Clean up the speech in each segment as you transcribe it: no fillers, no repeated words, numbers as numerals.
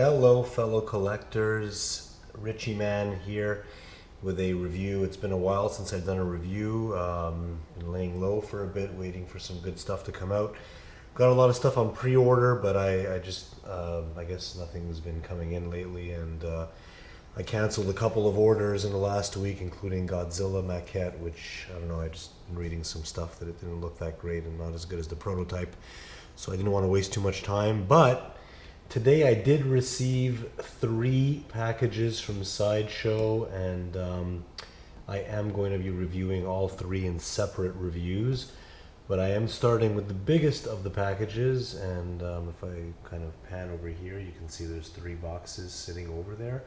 Hello fellow collectors, ricciman here with a review. It's been a while since I've done a review. Been laying low for a bit, waiting for some good stuff to come out. Got a lot of stuff on pre-order, but I guess nothing's been coming in lately, and I canceled a couple of orders in the last week, including Godzilla maquette, which, I don't know, I just been reading some stuff that it didn't look that great and not as good as the prototype, so I didn't want to waste too much time. But today I did receive 3 packages from Sideshow, and I am going to be reviewing all 3 in separate reviews. But I am starting with the biggest of the packages, and if I kind of pan over here, you can see there's 3 boxes sitting over there.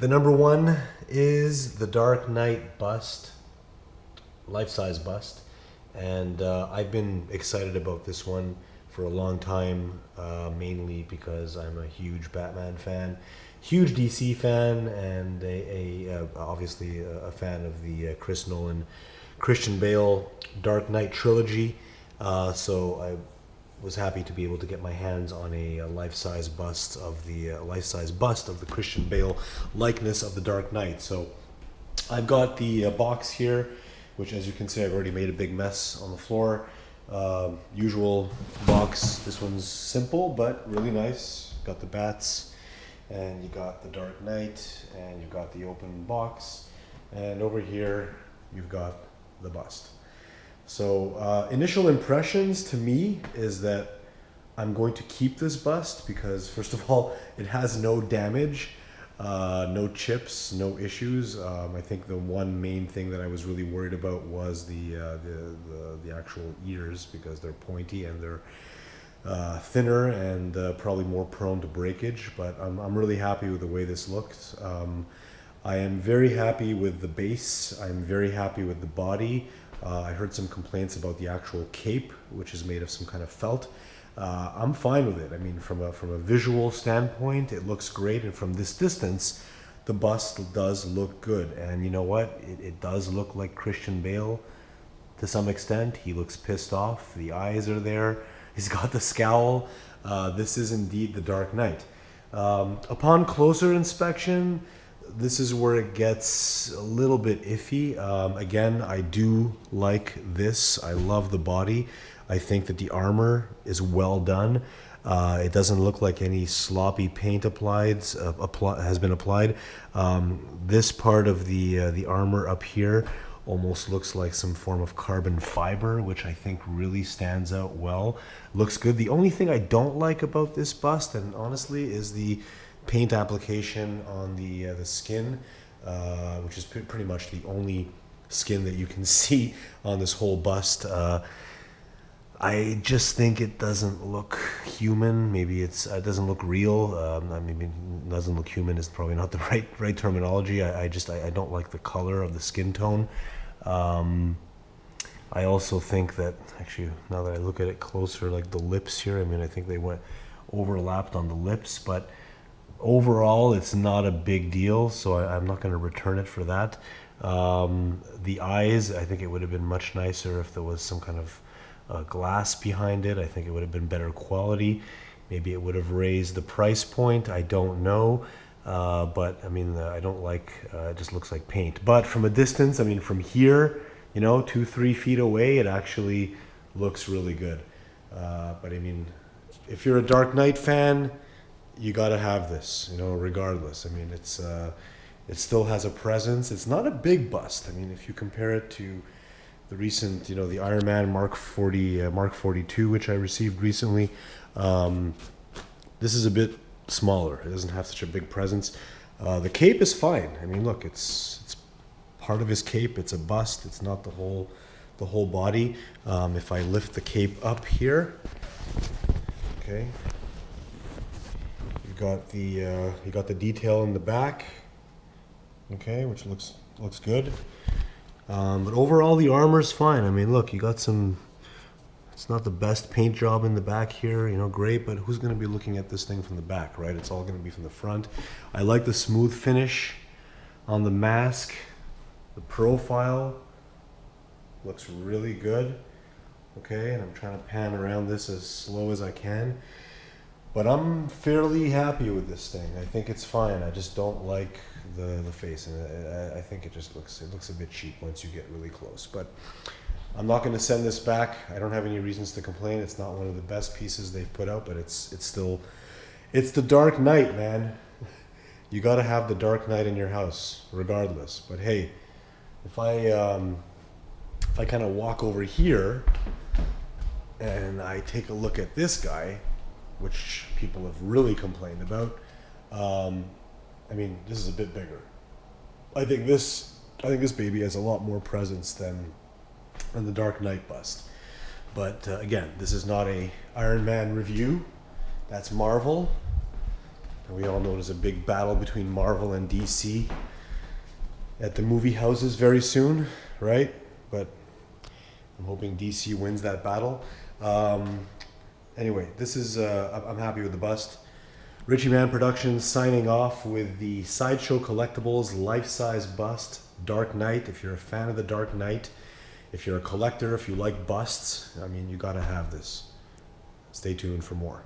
The number 1 is the Dark Knight bust, life-size bust, and I've been excited about this one for a long time, mainly because I'm a huge Batman fan, huge DC fan, and obviously a fan of the Chris Nolan, Christian Bale Dark Knight trilogy. So I was happy to be able to get my hands on a life-size bust of the Christian Bale likeness of the Dark Knight. So I've got the box here, which, as you can see, I've already made a big mess on the floor. Usual box. This one's simple but really nice. Got the bats, and you got the Dark Knight, and you've got the open box, and over here you've got the bust. So initial impressions to me is that I'm going to keep this bust because, first of all, it has no damage, no chips, no issues. I think the one main thing that I was really worried about was the actual ears, because they're pointy and they're thinner and probably more prone to breakage. But I'm really happy with the way this looks. I am very happy with the base. I'm very happy with the body. I heard some complaints about the actual cape, which is made of some kind of felt. I'm fine with it. I mean, from a visual standpoint, it looks great, and from this distance, the bust does look good. And you know what? It does look like Christian Bale to some extent. He looks pissed off. The eyes are there. He's got the scowl. This is indeed the Dark Knight. Upon closer inspection, this is where it gets a little bit iffy. Again, I do like this. I love the body. I think that the armor is well done. It doesn't look like any sloppy paint has been applied. This part of the armor up here almost looks like some form of carbon fiber, which I think really stands out well. Looks good. The only thing I don't like about this bust, and honestly, is the paint application on the skin, which is pretty much the only skin that you can see on this whole bust. I just think it doesn't look human. Maybe it doesn't look real. I mean, it doesn't look human is probably not the right terminology. I don't like the color of the skin tone. I also think that, actually, now that I look at it closer, like the lips here, I mean, I think they went overlapped on the lips, but overall, it's not a big deal, so I'm not going to return it for that. The eyes, I think it would have been much nicer if there was some kind of glass behind it. I think it would have been better quality. Maybe it would have raised the price point. I don't know. But, I mean, I don't like, it just looks like paint. But from a distance, I mean, from here, 2-3 feet away, it actually looks really good. But, I mean, if you're a Dark Knight fan, you got to have this, regardless. I mean, it still has a presence. It's not a big bust. I mean, if you compare it to the recent, the Iron Man Mark 42, which I received recently, this is a bit smaller. It doesn't have such a big presence. The cape is fine. I mean, look, it's part of his cape. It's a bust. It's not the whole body. If I lift the cape up here, okay. You got the detail in the back, okay, which looks good. But overall, the armor's fine. I mean, look, you got some. It's not the best paint job in the back here, great. But who's going to be looking at this thing from the back, right? It's all going to be from the front. I like the smooth finish on the mask. The profile looks really good. Okay, and I'm trying to pan around this as slow as I can. But I'm fairly happy with this thing. I think it's fine. I just don't like the face, and I think it just looks a bit cheap once you get really close. But I'm not going to send this back. I don't have any reasons to complain. It's not one of the best pieces they've put out, but it's the Dark Knight, man. You got to have the Dark Knight in your house, regardless. But hey, if I kind of walk over here and I take a look at this guy, which people have really complained about. I mean, this is a bit bigger. I think this baby has a lot more presence than the Dark Knight bust. But again, this is not a Iron Man review. That's Marvel. And we all know there's a big battle between Marvel and DC at the movie houses very soon, right? But I'm hoping DC wins that battle. Anyway, this is, I'm happy with the bust. RICCI Productions signing off with the Sideshow Collectibles life-size bust, Dark Knight. If you're a fan of the Dark Knight, if you're a collector, if you like busts, I mean, you gotta have this. Stay tuned for more.